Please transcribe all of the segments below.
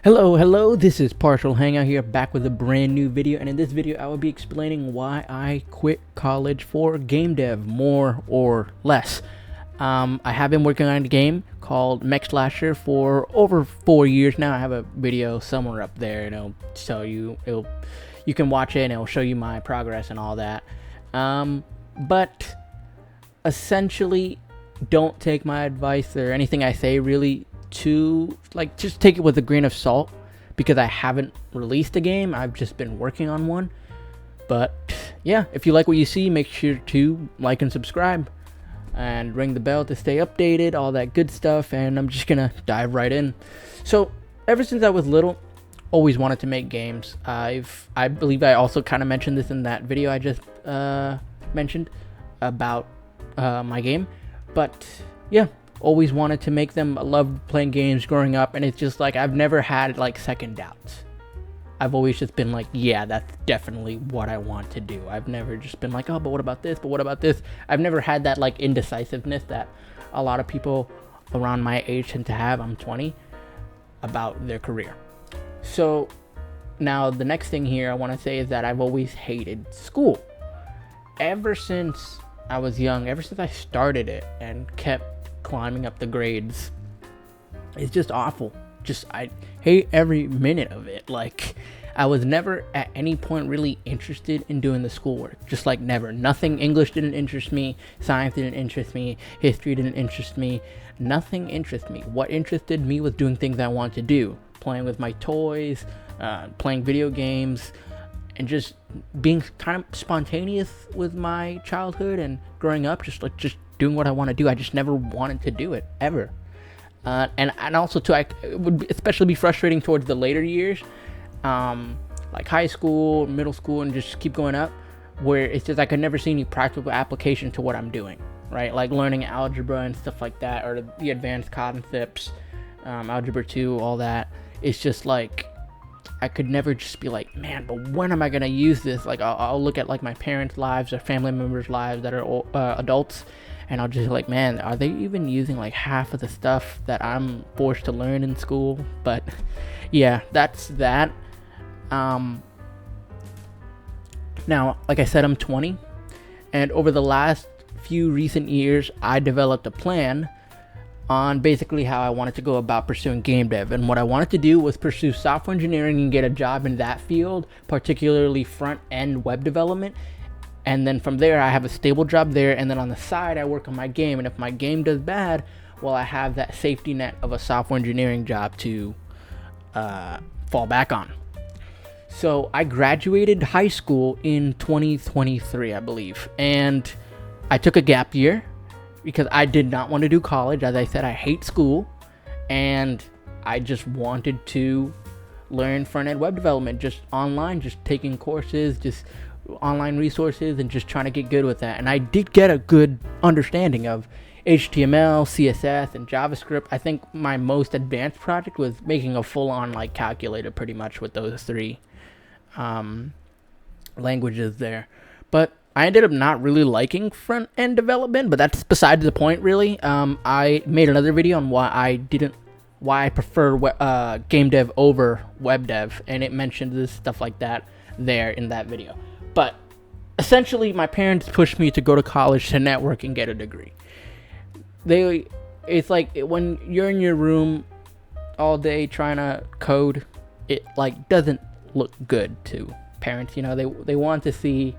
Hello, this is Partial Hangout here, back with a brand new video, and in this video I will be explaining why I quit college for game dev, more or less. I have been working on a game called Mech Slasher for over 4 years now. I have a video somewhere up there, and it'll show you, you can watch it and it'll show you my progress and all that. But essentially, don't take my advice or anything I say really to just take it with a grain of salt, because I haven't released a game. I've just been working on one. But yeah, if you like what you see, make sure to like and subscribe and ring the bell to stay updated, all that good stuff. And I'm just gonna dive right in. So ever since I was little, always wanted to make games. I believe I also kind of mentioned this in that video I just mentioned about my game. But yeah, always wanted to make them. I loved playing games growing up, and it's just like I've never had like second doubts. I've always just been like, yeah, that's definitely what I want to do. I've never just been like, oh, but what about this? But what about this? I've never had that like indecisiveness that a lot of people around my age tend to have. I'm 20, about their career. So now the next thing here I want to say is that I've always hated school. Ever since I was young, ever since I started it and kept climbing up the grades, it's just awful. I hate every minute of it. Like, I was never at any point really interested in doing the schoolwork. Just like never. Nothing. English didn't interest me, science didn't interest me, history didn't interest me, nothing interested me. What interested me was doing things I wanted to do, playing with my toys, playing video games, and just being kind of spontaneous with my childhood and growing up, just doing what I want to do. I just never wanted to do it ever. And also too, it would especially be frustrating towards the later years, like high school, middle school, and just keep going up, where it's just I could never see any practical application to what I'm doing, right? Like learning algebra and stuff like that, or the advanced concepts, algebra 2, all that. It's just like I could never just be like, man, but when am I gonna use this? Like I'll look at like my parents' lives or family members' lives that are adults, and I'll just be like, man, are they even using like half of the stuff that I'm forced to learn in school? But yeah, that's that. Now, like I said, I'm 20, and over the last few recent years, I developed a plan on basically how I wanted to go about pursuing game dev. And what I wanted to do was pursue software engineering and get a job in that field, particularly front-end web development. And then from there, I have a stable job there, and then on the side, I work on my game. And if my game does bad, well, I have that safety net of a software engineering job to fall back on. So I graduated high school in 2023, I believe. And I took a gap year because I did not want to do college. As I said, I hate school, and I just wanted to learn front-end web development, just online, just taking courses, just online resources, and just trying to get good with that. And I did get a good understanding of HTML, CSS, and JavaScript. I think my most advanced project was making a full-on like calculator, pretty much with those three languages there. But I ended up not really liking front-end development, but that's beside the point, really. I made another video on why I prefer game dev over web dev, and it mentioned this stuff like that there in that video. But essentially, my parents pushed me to go to college to network and get a degree. It's like when you're in your room all day trying to code, it like doesn't look good to parents. You know, they want to see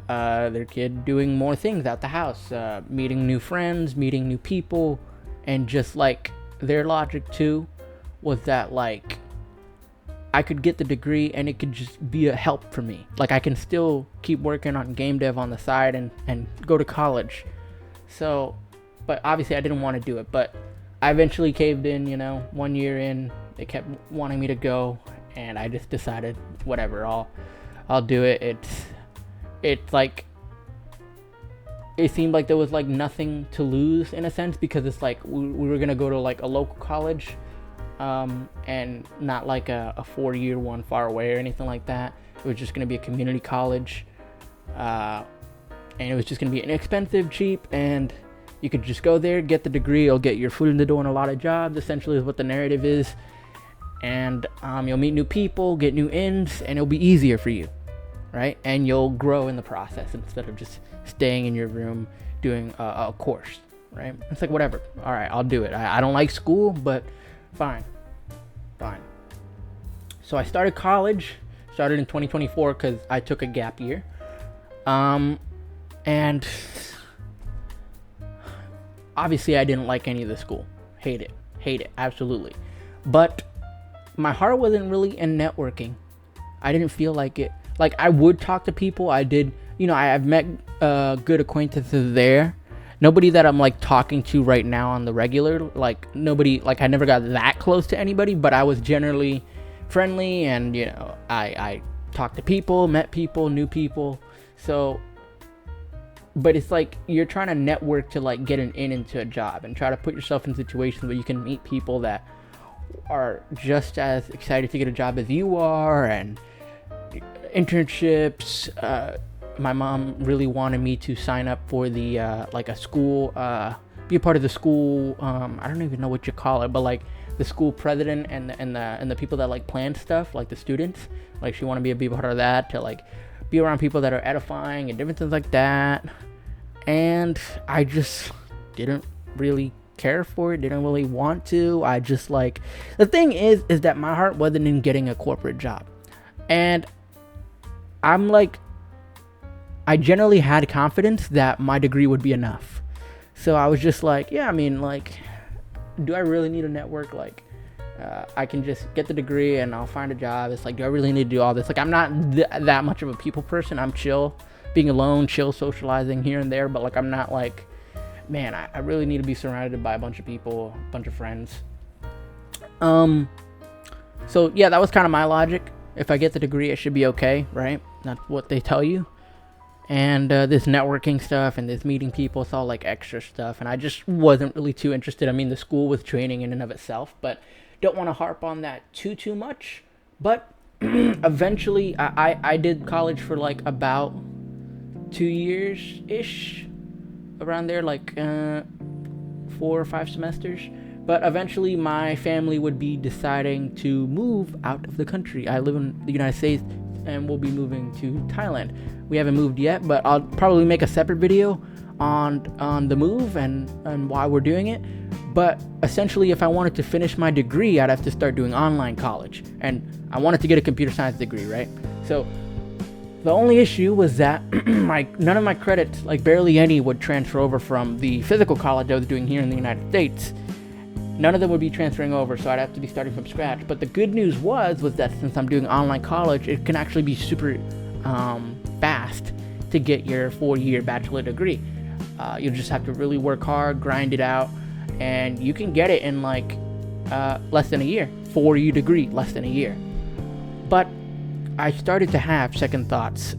their kid doing more things out the house, meeting new friends, meeting new people, and just like their logic too was that like I could get the degree and it could just be a help for me. Like I can still keep working on game dev on the side and go to college. So, but obviously I didn't want to do it, but I eventually caved in, 1 year in, they kept wanting me to go, and I just decided, whatever, I'll do it. It's like, it seemed like there was like nothing to lose in a sense, because it's like we were gonna go to like a local college, and not like a 4-year one far away or anything like that. It was just gonna be a community college, and it was just gonna be inexpensive, cheap, and you could just go there, get the degree, you'll get your foot in the door in a lot of jobs, essentially is what the narrative is. and you'll meet new people, get new ins, and it'll be easier for you, right? And you'll grow in the process instead of just staying in your room doing a course, right? It's like, whatever. All right, I'll do it. I don't like school, but fine. So I started college, started in 2024 because I took a gap year. And obviously I didn't like any of the school. Hate it, absolutely. But my heart wasn't really in networking. I didn't feel like it. Like, I would talk to people. I did, I've met good acquaintances there. Nobody that I'm like talking to right now on the regular, like nobody, like I never got that close to anybody, but I was generally friendly, and I talked to people, met people, knew people. So, but it's like you're trying to network to like get an in into a job and try to put yourself in situations where you can meet people that are just as excited to get a job as you are, and internships. My mom really wanted me to sign up for the like a school, be a part of the school. I don't even know what you call it, but like the school president and the people that like plan stuff, like the students. Like, she wanted me to be a part of that, to like be around people that are edifying and different things like that. And I just didn't really care for it, didn't really want to. I just like, the thing is that my heart wasn't in getting a corporate job. And I'm like, I generally had confidence that my degree would be enough. So I was just like, yeah, I mean, like, do I really need a network? Like, I can just get the degree and I'll find a job. It's like, do I really need to do all this? Like, I'm not that much of a people person. I'm chill, being alone, chill, socializing here and there. But like, I'm not like, man, I really need to be surrounded by a bunch of people, a bunch of friends. So yeah, that was kind of my logic. If I get the degree, it should be okay, right? That's what they tell you. And this networking stuff and this meeting people, it's all like extra stuff. And I just wasn't really too interested. I mean, the school was training in and of itself, but don't want to harp on that too much. But eventually, I did college for like about 2 years-ish, around there, like 4 or 5 semesters. But eventually, my family would be deciding to move out of the country. I live in the United States, and we'll be moving to Thailand. We haven't moved yet, but I'll probably make a separate video on the move and why we're doing it. But essentially, if I wanted to finish my degree, I'd have to start doing online college, and I wanted to get a computer science degree, right? So the only issue was that none of my credits, like barely any, would transfer over from the physical college I was doing here in the United States. None of them would be transferring over, so I'd have to be starting from scratch. But the good news was that since I'm doing online college, it can actually be super fast to get your 4-year bachelor degree. You just have to really work hard, grind it out, and you can get it in like less than a year. 4-year degree, less than a year. But I started to have second thoughts.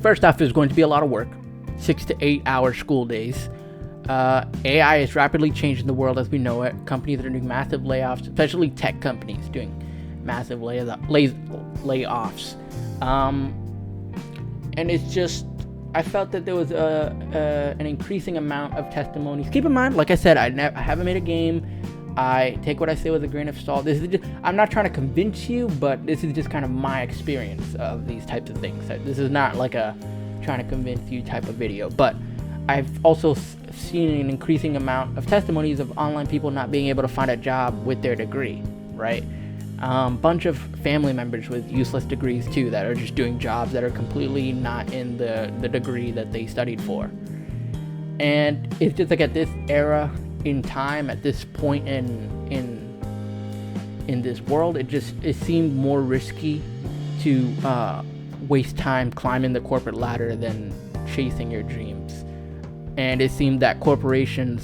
First off, there's going to be a lot of work, 6 to 8 hour school days. AI is rapidly changing the world as we know it. Companies are doing massive layoffs, especially tech companies doing massive layoffs. And it's just, I felt that there was an increasing amount of testimonies. Keep in mind, like I said, I haven't made a game. I take what I say with a grain of salt. This is just, I'm not trying to convince you, but this is just kind of my experience of these types of things. This is not like a trying to convince you type of video, but I've also seen an increasing amount of testimonies of online people not being able to find a job with their degree, right? Bunch of family members with useless degrees too that are just doing jobs that are completely not in the degree that they studied for. And it's just like at this era in time, at this point in this world, it seemed more risky to waste time climbing the corporate ladder than chasing your dreams. And it seemed that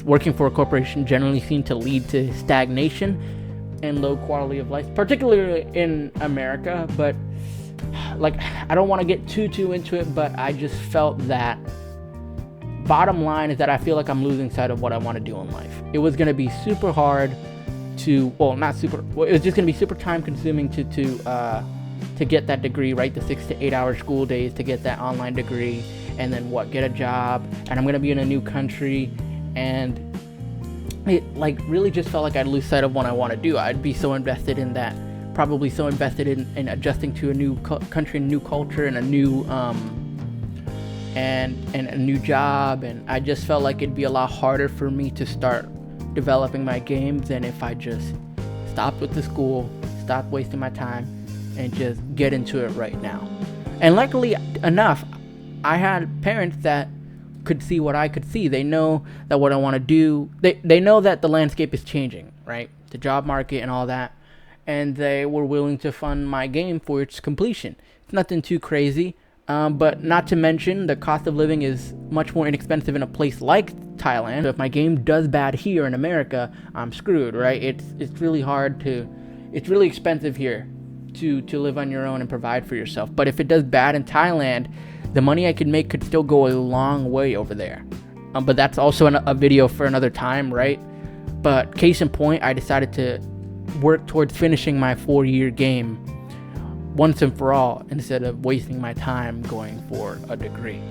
working for a corporation generally seemed to lead to stagnation and low quality of life, particularly in America. But like, I don't want to get too into it, but I just felt that bottom line is that I feel like I'm losing sight of what I want to do in life. It was going to be super hard it was just going to be super time consuming to get that degree, right? The 6 to 8 hour school days to get that online degree. And then get a job, and I'm gonna be in a new country, and it like really just felt like I'd lose sight of what I want to do. I'd be so invested in that, probably so invested in adjusting to a new country, a new culture, and a new and a new job, and I just felt like it'd be a lot harder for me to start developing my games than if I just stopped with the school, stopped wasting my time, and just get into it right now. And luckily enough, I had parents that could see what I could see. They know that what I want to do, they know that the landscape is changing, right? The job market and all that. And they were willing to fund my game for its completion. It's nothing too crazy, but not to mention the cost of living is much more inexpensive in a place like Thailand. So if my game does bad here in America, I'm screwed, right? It's really hard to, it's really expensive here to live on your own and provide for yourself. But if it does bad in Thailand, the money I could make could still go a long way over there. But that's also a video for another time, right? But case in point, I decided to work towards finishing my 4-year game once and for all, instead of wasting my time going for a degree.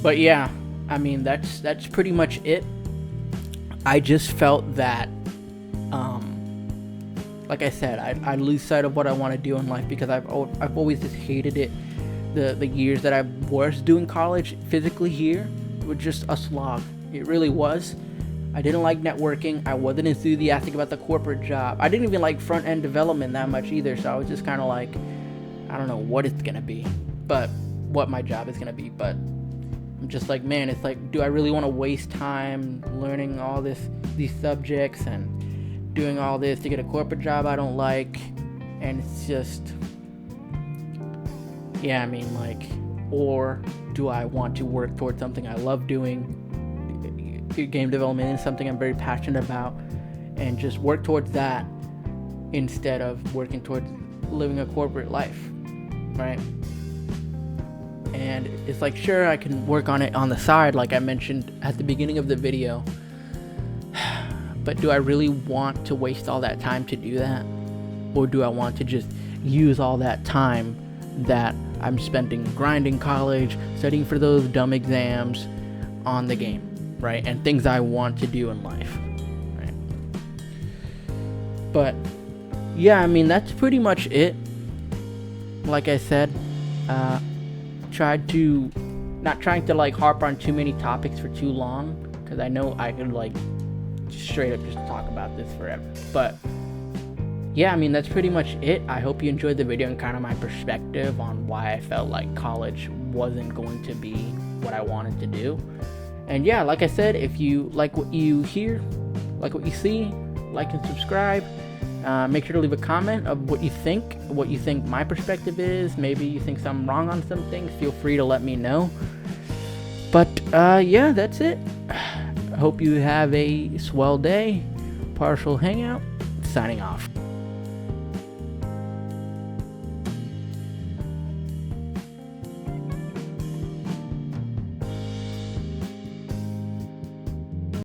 But yeah, I mean, that's pretty much it. I just felt that, like I said, I lose sight of what I want to do in life because I've always just hated it. The years that I was doing college physically here were just a slog. It really was. I didn't like networking. I wasn't enthusiastic about the corporate job. I didn't even like front-end development that much either, so I was just kind of like, I don't know what it's going to be, but what my job is going to be. But I'm just like, man, it's like, do I really want to waste time learning all these subjects and doing all this to get a corporate job I don't like? And it's just, yeah, I mean, like, or do I want to work towards something I love doing? Game development is something I'm very passionate about, and just work towards that instead of working towards living a corporate life, right? And it's like, sure, I can work on it on the side like I mentioned at the beginning of the video, but do I really want to waste all that time to do that? Or do I want to just use all that time that I'm spending grinding college, studying for those dumb exams, on the game, right? And things I want to do in life, right? But yeah, I mean, that's pretty much it. Like I said, not trying to like harp on too many topics for too long, because I know I could like straight up just talk about this forever. But yeah, I mean, that's pretty much it. I hope you enjoyed the video and kind of my perspective on why I felt like college wasn't going to be what I wanted to do. And yeah, like I said, if you like what you hear, like what you see, like and subscribe. Make sure to leave a comment of what you think my perspective is. Maybe you think I'm wrong on some things. Feel free to let me know. But yeah, that's it. I hope you have a swell day. Partial Hangout, signing off.